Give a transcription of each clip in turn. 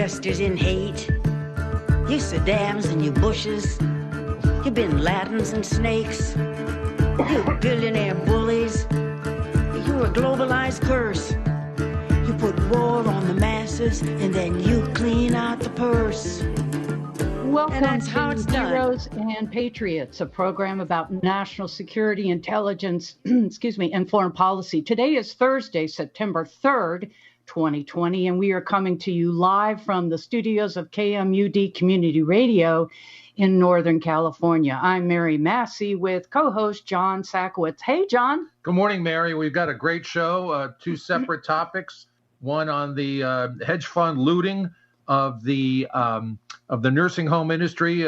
investors in hate, you Saddams and you Bushes, you Bin Ladens and snakes, you billionaire bullies, you're a globalized curse. You put war on the masses and then you clean out the purse. Welcome to Heroes and Patriots, a program about national security, intelligence, and foreign policy. Today is Thursday, September 3rd, 2020, and we are coming to you live from the studios of KMUD Community Radio in Northern California. I'm Mary Massey with co-host John Sakowitz. Hey, John. Good morning, Mary. We've got a great show, two separate topics, one on the hedge fund looting of the nursing home industry,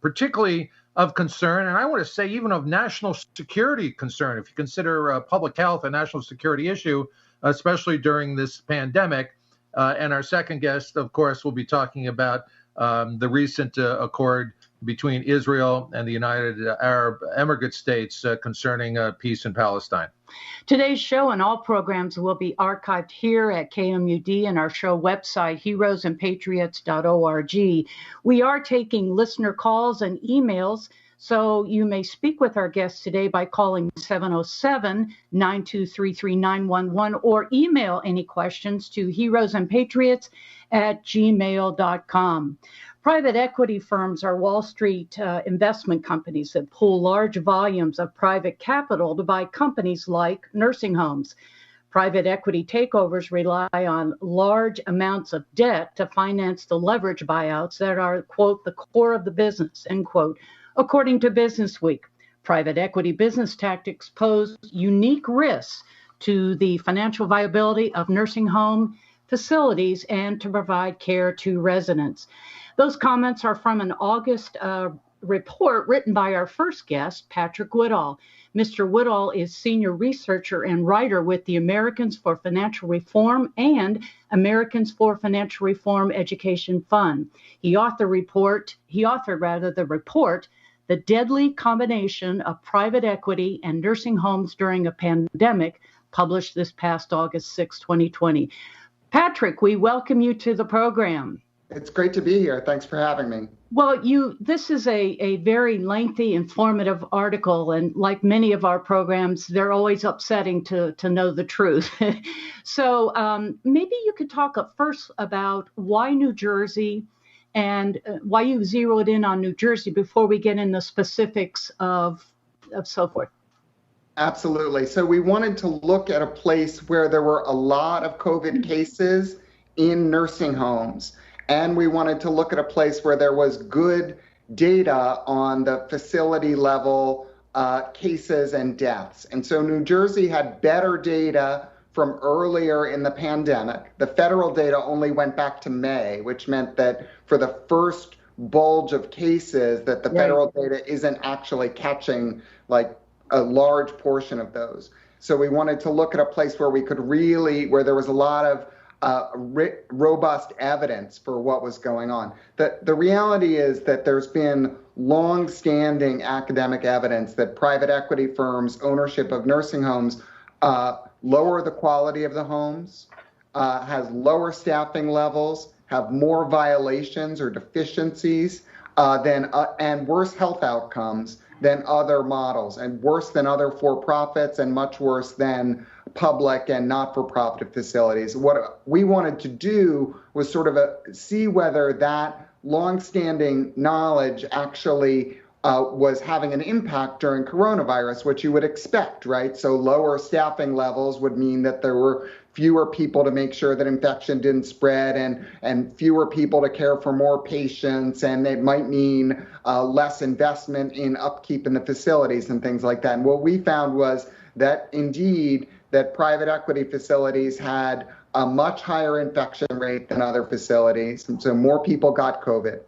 particularly of concern, and I want to say even of national security concern, if you consider public health a national security issue, especially during this pandemic. And our second guest, of course, will be talking about the recent accord between Israel and the United Arab Emirates states concerning peace in Palestine. Today's show and all programs will be archived here at KMUD and our show website, heroesandpatriots.org. We are taking listener calls and emails, so you may speak with our guests today by calling 707-923-3911 or email any questions to heroesandpatriots@gmail.com. Private equity firms are Wall Street investment companies that pool large volumes of private capital to buy companies like nursing homes. Private equity takeovers rely on large amounts of debt to finance the leverage buyouts that are, quote, the core of the business, end quote, according to Business Week. Private equity business tactics pose unique risks to the financial viability of nursing home facilities and to provide care to residents. Those comments are from an August report written by our first guest, Patrick Woodall. Mr. Woodall is senior researcher and writer with the Americans for Financial Reform and Americans for Financial Reform Education Fund. He authored the report, The Deadly Combination of Private Equity and Nursing Homes During a Pandemic, published this past August 6, 2020. Patrick, we welcome you to the program. It's great to be here. Thanks for having me. Well, this is a very lengthy, informative article, and like many of our programs, they're always upsetting to know the truth. So maybe you could talk first about why New Jersey and why you zeroed in on New Jersey before we get into specifics of so forth. Absolutely. So we wanted to look at a place where there were a lot of COVID cases in nursing homes. And we wanted to look at a place where there was good data on the facility level cases and deaths. And so New Jersey had better data from earlier in the pandemic. The federal data only went back to May, which meant that for the first bulge of cases that the federal data isn't actually catching like a large portion of those. So we wanted to look at a place where where there was a lot of robust evidence for what was going on. The reality is that there's been long-standing academic evidence that private equity firms' ownership of nursing homes lower the quality of the homes, has lower staffing levels, have more violations or deficiencies and worse health outcomes than other models, and worse than other for-profits, and much worse than public and not-for-profit facilities. What we wanted to do was sort of see whether that longstanding knowledge actually was having an impact during coronavirus, which you would expect, right? So lower staffing levels would mean that there were fewer people to make sure that infection didn't spread, and fewer people to care for more patients, and it might mean less investment in upkeep in the facilities and things like that. And what we found was that indeed that private equity facilities had a much higher infection rate than other facilities. And so more people got COVID,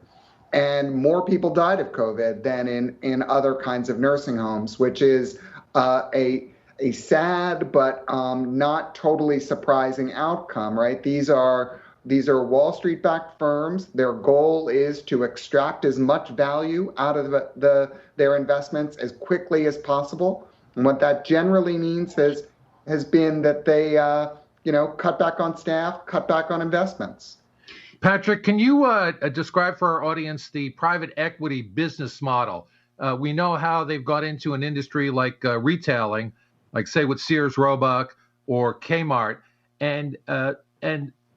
and more people died of COVID than in other kinds of nursing homes, which is a sad but not totally surprising outcome, right? These are Wall Street-backed firms. Their goal is to extract as much value out of their investments as quickly as possible. And what that generally means has been that they cut back on staff, cut back on investments. Patrick, can you describe for our audience the private equity business model? We know how they've got into an industry like retailing, like say with Sears Roebuck or Kmart, and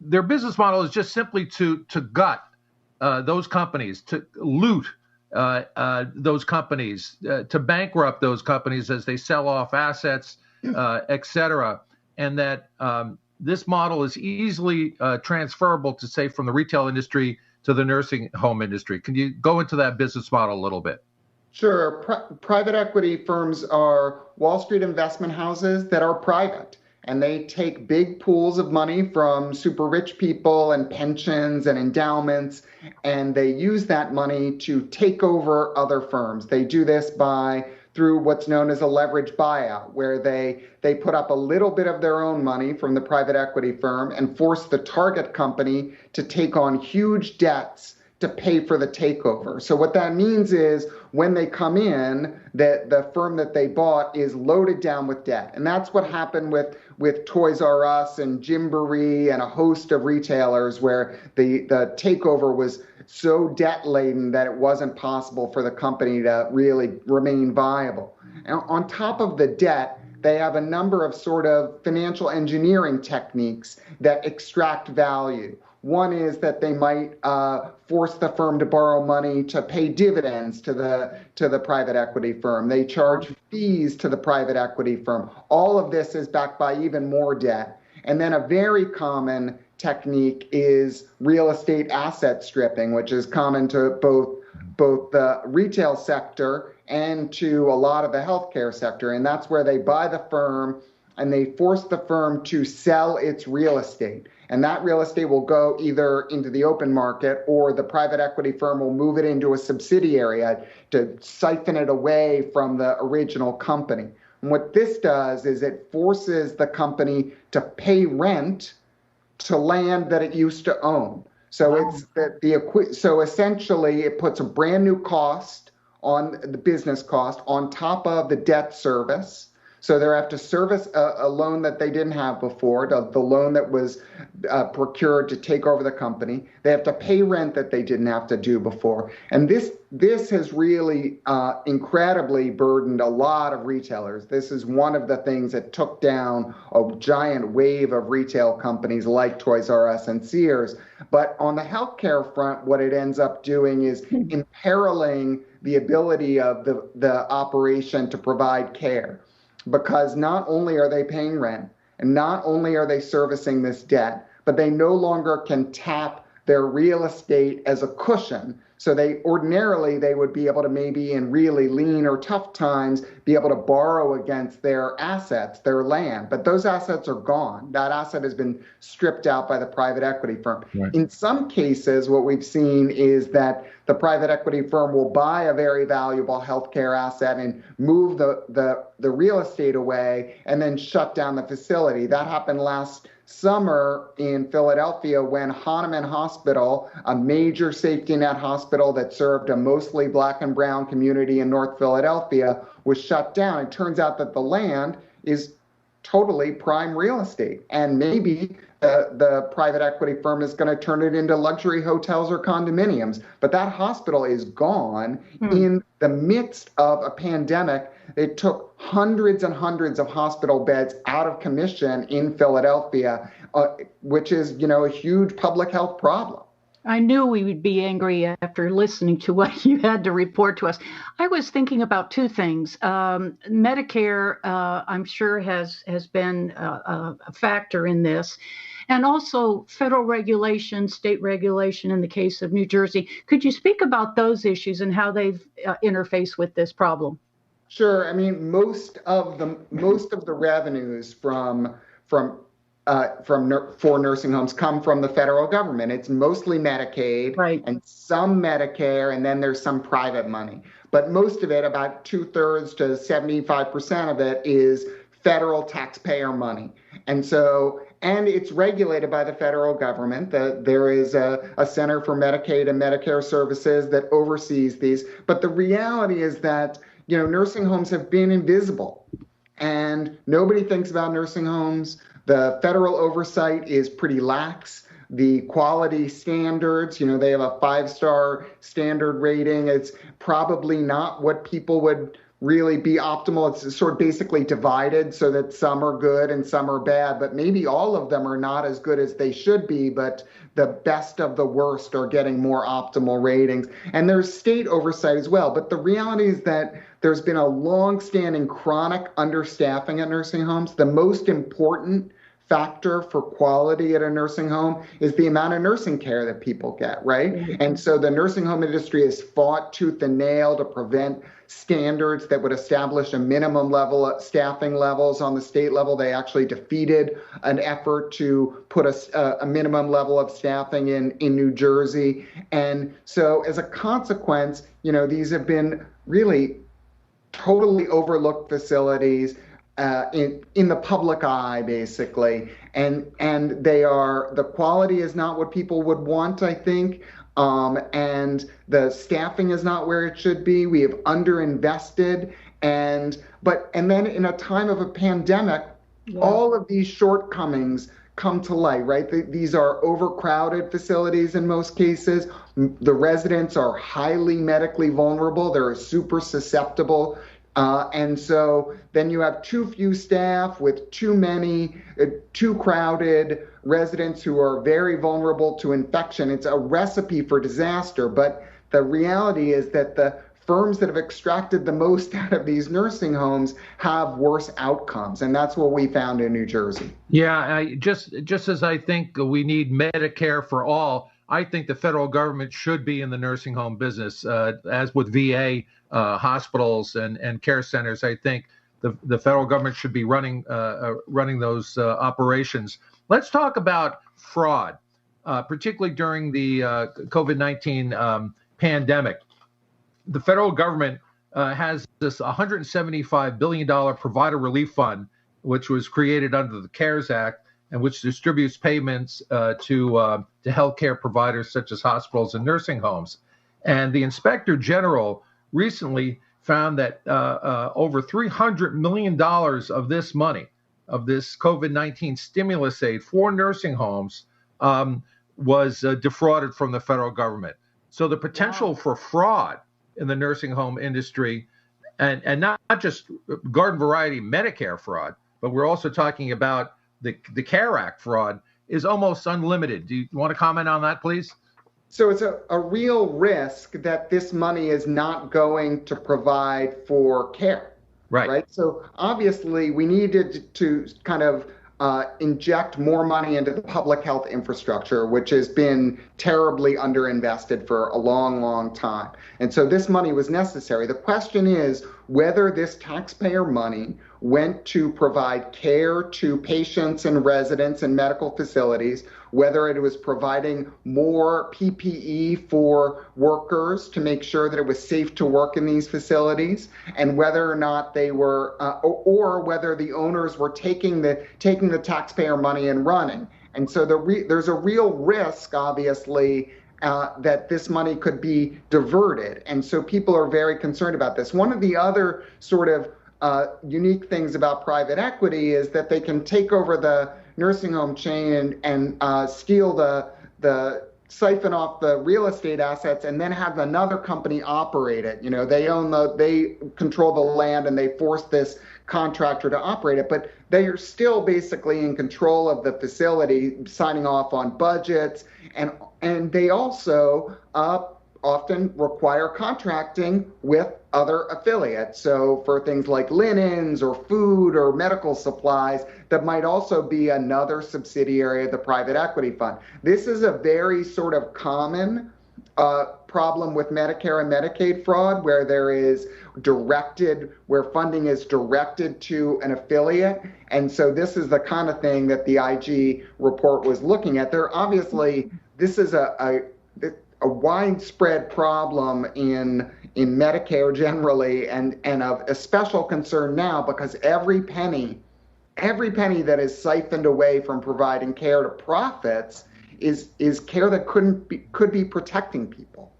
their business model is just simply to gut those companies, to loot those companies, to bankrupt those companies as they sell off assets, et cetera, and that this model is easily transferable to, say, from the retail industry to the nursing home industry. Can you go into that business model a little bit? Sure. Private equity firms are Wall Street investment houses that are private, and they take big pools of money from super rich people and pensions and endowments, and they use that money to take over other firms. They do this through what's known as a leverage buyout, where they put up a little bit of their own money from the private equity firm and force the target company to take on huge debts to pay for the takeover. So what that means is when they come in, that the firm that they bought is loaded down with debt. And that's what happened with Toys R Us and Gymboree and a host of retailers, where the takeover was so debt laden that it wasn't possible for the company to really remain viable. And on top of the debt, they have a number of sort of financial engineering techniques that extract value. One is that they might force the firm to borrow money to pay dividends to the private equity firm. They charge fees to the private equity firm. All of this is backed by even more debt. And then a very common technique is real estate asset stripping, which is common to both the retail sector and to a lot of the healthcare sector. And that's where they buy the firm and they force the firm to sell its real estate. And that real estate will go either into the open market, or the private equity firm will move it into a subsidiary to siphon it away from the original company. And what this does is it forces the company to pay rent to land that it used to own. So so essentially it puts a brand new cost on the business cost on top of the debt service. So they have to service a loan that they didn't have before, the loan that was procured to take over the company. They have to pay rent that they didn't have to do before. And this has really incredibly burdened a lot of retailers. This is one of the things that took down a giant wave of retail companies like Toys R Us and Sears. But on the healthcare front, what it ends up doing is imperiling the ability of the operation to provide care. Because not only are they paying rent and not only are they servicing this debt, but they no longer can tap their real estate as a cushion. So ordinarily they would be able to, maybe in really lean or tough times, be able to borrow against their assets, their land. But those assets are gone. That asset has been stripped out by the private equity firm. Right. In some cases, what we've seen is that the private equity firm will buy a very valuable healthcare asset and move the real estate away and then shut down the facility. That happened last summer in Philadelphia when Hahnemann Hospital, a major safety net hospital that served a mostly black and brown community in North Philadelphia, was shut down. It turns out that the land is totally prime real estate, and maybe the private equity firm is going to turn it into luxury hotels or condominiums. But that hospital is gone in the midst of a pandemic. It took hundreds and hundreds of hospital beds out of commission in Philadelphia, which is, a huge public health problem. I knew we would be angry after listening to what you had to report to us. I was thinking about two things. Medicare, I'm sure, has been a factor in this, and also federal regulation, state regulation in the case of New Jersey. Could you speak about those issues and how they've interfaced with this problem? Sure. I mean, most of the revenues for nursing homes come from the federal government. It's mostly Medicaid, right, and some Medicare, and then there's some private money. But most of it, about 2/3 to 75% of it, is federal taxpayer money. And it's regulated by the federal government. There is a Center for Medicaid and Medicare Services that oversees these. But the reality is that, nursing homes have been invisible, and nobody thinks about nursing homes. The federal oversight is pretty lax. the quality standards. You know, they have a 5-star standard rating. It's probably not what people would really be optimal. It's sort of basically divided so that some are good and some are bad, but maybe all of them are not as good as they should be, but the best of the worst are getting more optimal ratings. And there's state oversight as well. But the reality is that there's been a long-standing chronic understaffing at nursing homes. The most important factor for quality at a nursing home is the amount of nursing care that people get, right? And so the nursing home industry has fought tooth and nail to prevent standards that would establish a minimum level of staffing levels on the state level. They actually defeated an effort to put a minimum level of staffing in New Jersey. And so as a consequence, you know, these have been really totally overlooked facilities in the public eye, basically, and the quality is not what people would want, I think, and the staffing is not where it should be. We have underinvested, and then in a time of a pandemic, all of these shortcomings come to light, right? These are overcrowded facilities in most cases. The residents are highly medically vulnerable. They're super susceptible. And so then you have too few staff with too crowded residents who are very vulnerable to infection. It's a recipe for disaster. But the reality is that the firms that have extracted the most out of these nursing homes have worse outcomes. And that's what we found in New Jersey. Yeah, just as I think we need Medicare for all, I think the federal government should be in the nursing home business, as with VA hospitals and care centers. I think the federal government should be running those operations. Let's talk about fraud, particularly during the COVID-19 pandemic. The federal government has this $175 billion provider relief fund, which was created under the CARES Act, and which distributes payments to healthcare providers such as hospitals and nursing homes. And the Inspector General recently found that over $300 million of this money, of this COVID-19 stimulus aid for nursing homes, was defrauded from the federal government. So the potential for fraud in the nursing home industry, and not just garden variety Medicare fraud, but we're also talking about the CARE Act fraud, is almost unlimited. Do you want to comment on that, please? So it's a real risk that this money is not going to provide for care. Right. So obviously we needed to kind of inject more money into the public health infrastructure, which has been terribly underinvested for a long, long time. And so this money was necessary. The question is whether this taxpayer money went to provide care to patients and residents in medical facilities, whether it was providing more PPE for workers to make sure that it was safe to work in these facilities, and whether or not they were, or whether the owners were taking the taxpayer money and running. And so there's a real risk, obviously, that this money could be diverted. And so people are very concerned about this. One of the other sort of unique things about private equity is that they can take over the nursing home chain and steal the siphon off the real estate assets and then have another company operate it. You know, they control the land and they force this contractor to operate it, but they are still basically in control of the facility, signing off on budgets, and they also often require contracting with other affiliates. So for things like linens or food or medical supplies, that might also be another subsidiary of the private equity fund. This is a very sort of common problem with Medicare and Medicaid fraud, where where funding is directed to an affiliate. And so this is the kind of thing that the IG report was looking at. This is a widespread problem in Medicare generally, and of a special concern now, because every penny that is siphoned away from providing care to profits is care that could be protecting people.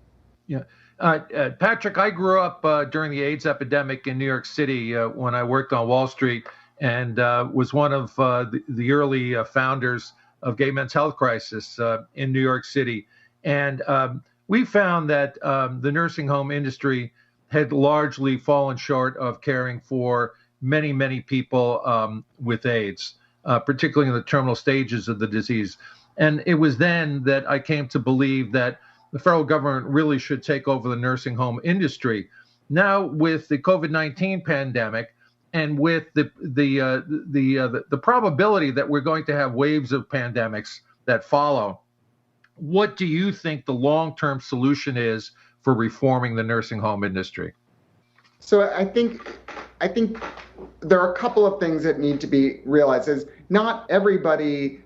Yeah. Patrick, I grew up during the AIDS epidemic in New York City when I worked on Wall Street, and was one of the early founders of gay men's health crisis in New York City. And we found that the nursing home industry had largely fallen short of caring for many, many people with AIDS, particularly in the terminal stages of the disease. And it was then that I came to believe that the federal government really should take over the nursing home industry. Now, with the COVID-19 pandemic, and with the probability that we're going to have waves of pandemics that follow, what do you think the long-term solution is for reforming the nursing home industry? So I think there are a couple of things that need to be realized. Is not everybody,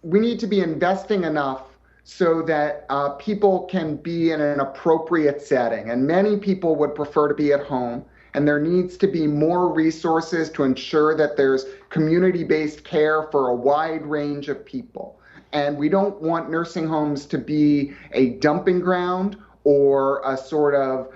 we need to be investing enough so that people can be in an appropriate setting. And many people would prefer to be at home. And there needs to be more resources to ensure that there's community-based care for a wide range of people. And we don't want nursing homes to be a dumping ground or a sort of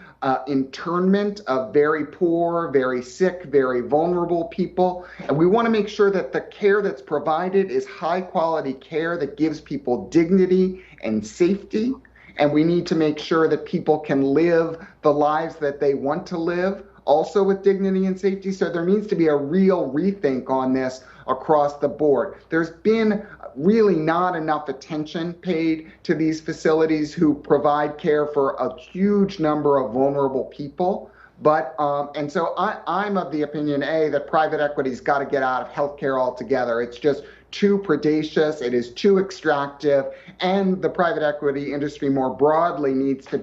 internment of very poor, very sick, very vulnerable people. And we want to make sure that the care that's provided is high quality care that gives people dignity and safety. And we need to make sure that people can live the lives that they want to live, also with dignity and safety. So there needs to be a real rethink on this across the board. There's been really not enough attention paid to these facilities who provide care for a huge number of vulnerable people. But and so I'm of the opinion, that private equity's got to get out of healthcare altogether. It's just too predacious, it is too extractive, and the private equity industry more broadly needs to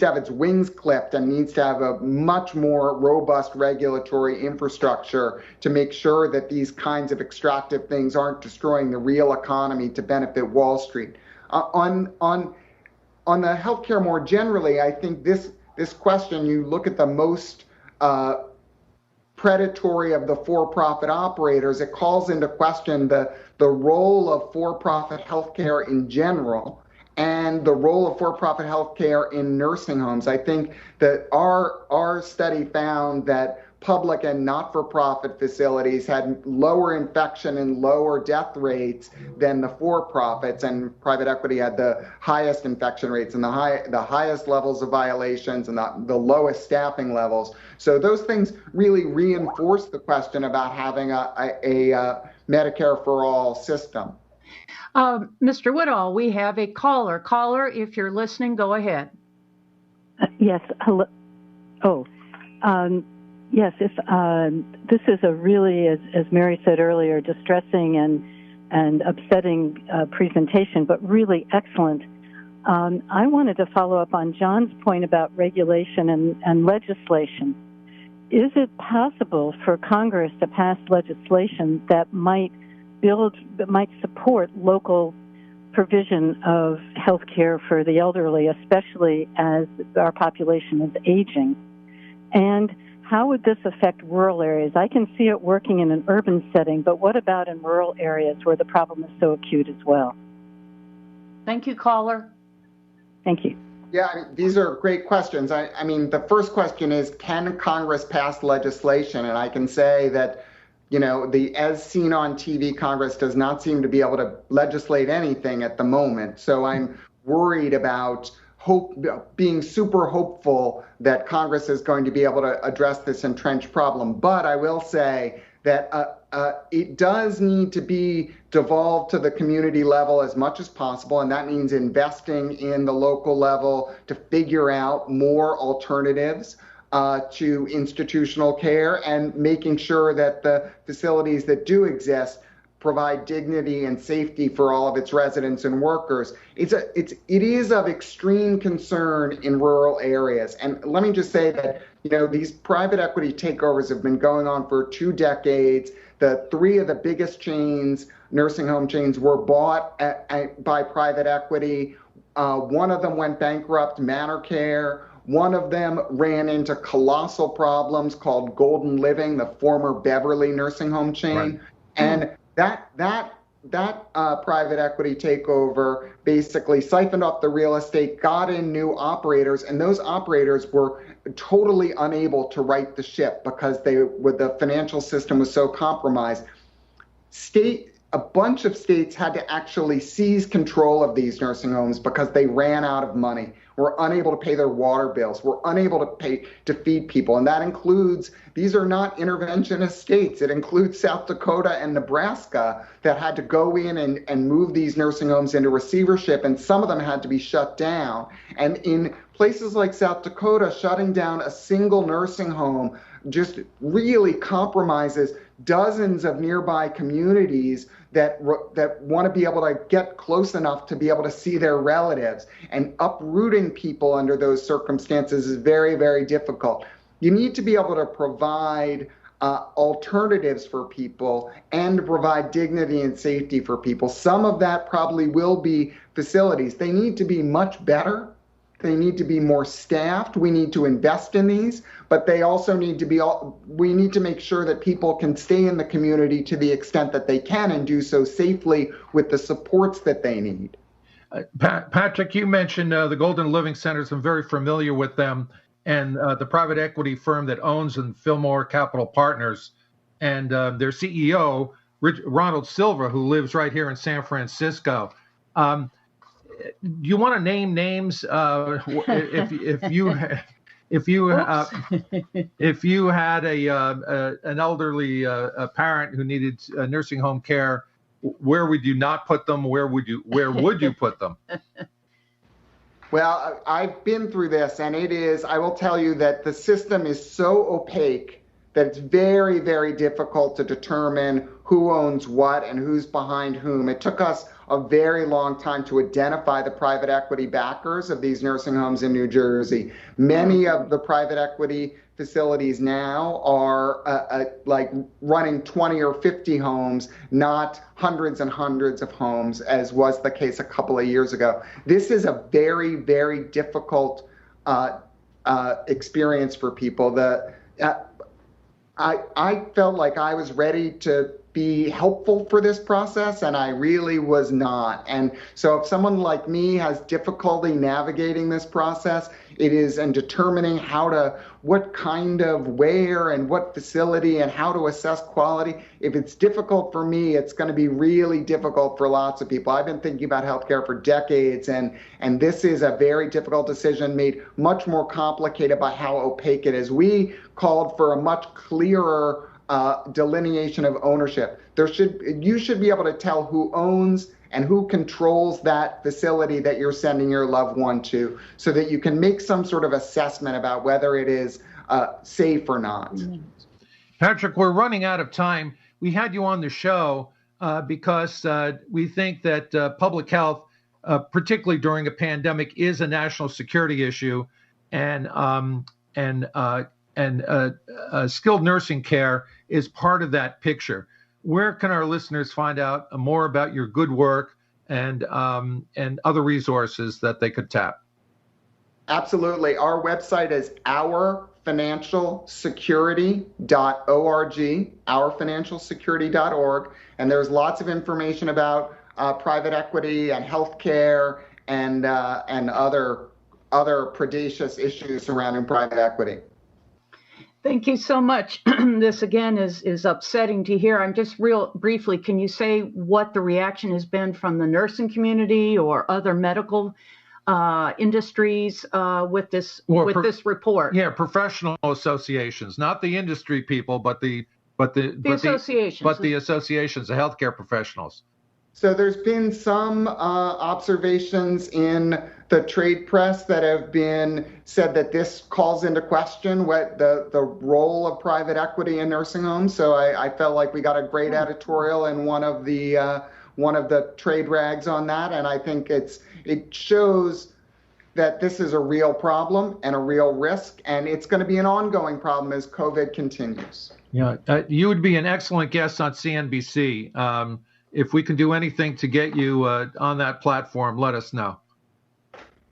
have its wings clipped and needs to have a much more robust regulatory infrastructure to make sure that these kinds of extractive things aren't destroying the real economy to benefit Wall Street. On the healthcare more generally, I think this question, you look at the most predatory of the for-profit operators, it calls into question the role of for-profit healthcare in general and the role of for-profit healthcare in nursing homes. I think that our study found that public and not-for-profit facilities had lower infection and lower death rates than the for-profits, and private equity had the highest infection rates and the highest levels of violations and the lowest staffing levels. So those things really reinforce the question about having a Medicare for all system. Mr. Woodall, we have a caller. Caller, if you're listening, go ahead. Yes. Hello. Yes, this is a really, as Mary said earlier, distressing and upsetting presentation, but really excellent. I wanted to follow up on John's point about regulation and legislation. Is it possible for Congress to pass legislation that might support local provision of health care for the elderly, especially as our population is aging? And how would this affect rural areas? I can see it working in an urban setting, but what about in rural areas where the problem is so acute as well? Thank you, caller. Thank you. Yeah, these are great questions. I mean, the first question is, can Congress pass legislation? And I can say that, as seen on TV, Congress does not seem to be able to legislate anything at the moment. So I'm worried about being super hopeful that Congress is going to be able to address this entrenched problem. But I will say that it does need to be devolved to the community level as much as possible, and that means investing in the local level to figure out more alternatives to institutional care and making sure that the facilities that do exist provide dignity and safety for all of its residents and workers. It is of extreme concern in rural areas. And let me just say that, these private equity takeovers have been going on for 2 decades. The 3 of the biggest nursing home chains, were bought by private equity. One of them went bankrupt, Manor Care. One of them ran into colossal problems called Golden Living, the former Beverly nursing home chain. Right. And that private equity takeover basically siphoned off the real estate, got in new operators, and those operators were totally unable to right the ship because the financial system was so compromised. a bunch of states had to actually seize control of these nursing homes because they ran out of money, were unable to pay their water bills, were unable to pay to feed people. And that includes, these are not interventionist states. It includes South Dakota and Nebraska that had to go in and move these nursing homes into receivership, and some of them had to be shut down. And in places like South Dakota, shutting down a single nursing home just really compromises dozens of nearby communities that want to be able to get close enough to be able to see their relatives. And uprooting people under those circumstances is very, very difficult. You need to be able to provide alternatives for people and to provide dignity and safety for people. Some of that probably will be facilities. They need to be much better. They need to be more staffed. We need to invest in these, but they also need to be, we need to make sure that people can stay in the community to the extent that they can and do so safely with the supports that they need. Patrick, you mentioned the Golden Living Centers. I'm very familiar with them, and the private equity firm that owns them, Fillmore Capital Partners, and their CEO, Ronald Silva, who lives right here in San Francisco. Do you want to name names? If you had an elderly parent who needed nursing home care, where would you not put them? Where would you put them? Well, I've been through this, and I will tell you that the system is so opaque that it's very, very difficult to determine who owns what and who's behind whom. It took us a very long time to identify the private equity backers of these nursing homes in New Jersey. Many of the private equity facilities now are like running 20 or 50 homes, not hundreds and hundreds of homes, as was the case a couple of years ago. This is a very, very difficult experience for people. I felt like I was ready to be helpful for this process, and I really was not. And so if someone like me has difficulty navigating this process, it is in determining what kind of where and what facility and how to assess quality. If it's difficult for me, it's going to be really difficult for lots of people. I've been thinking about healthcare for decades, and this is a very difficult decision made much more complicated by how opaque it is. We called for a much clearer delineation of ownership. You should be able to tell who owns and who controls that facility that you're sending your loved one to, so that you can make some sort of assessment about whether it is safe or not. Patrick, we're running out of time. We had you on the show because we think that public health, particularly during a pandemic, is a national security issue, and skilled nursing care is part of that picture. Where can our listeners find out more about your good work and other resources that they could tap? Absolutely. Our website is ourfinancialsecurity.org, ourfinancialsecurity.org, and there's lots of information about private equity and healthcare and other predacious issues surrounding private equity. Thank you so much. This again is upsetting to hear. I'm just real briefly, can you say what the reaction has been from the nursing community or other medical industries with this report? Yeah, professional associations, not the industry people, but the associations, the healthcare professionals. So there's been some observations in the trade press that have been said that this calls into question what the role of private equity in nursing homes. So I felt like we got a great editorial in one of the trade rags on that, and I think it shows that this is a real problem and a real risk, and it's going to be an ongoing problem as COVID continues. Yeah, you would be an excellent guest on CNBC. If we can do anything to get you on that platform, let us know.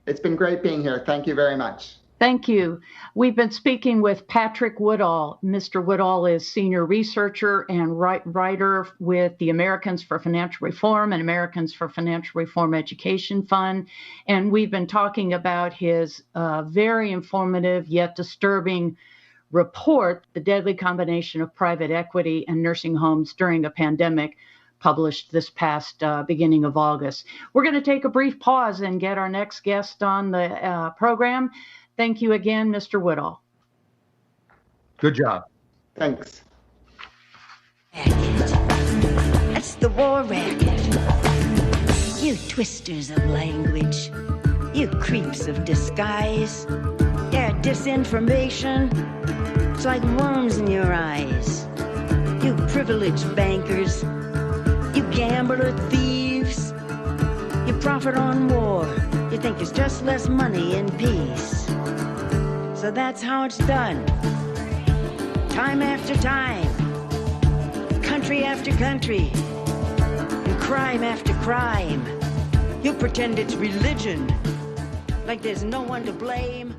It's been great being here. Thank you very much. Thank you. We've been speaking with Patrick Woodall. Mr. Woodall is senior researcher and writer with the Americans for Financial Reform and Americans for Financial Reform Education Fund. And we've been talking about his very informative yet disturbing report, The Deadly Combination of Private Equity and Nursing Homes During a Pandemic, published this past beginning of August. We're going to take a brief pause and get our next guest on the program. Thank you again, Mr. Woodall. Good job. Thanks. That's the war racket. You twisters of language. You creeps of disguise. Yeah, disinformation. It's like worms in your eyes. You privileged bankers. You gambler thieves. You profit on war. You think there's just less money in peace. So that's how it's done. Time after time. Country after country. And crime after crime. You pretend it's religion. Like there's no one to blame.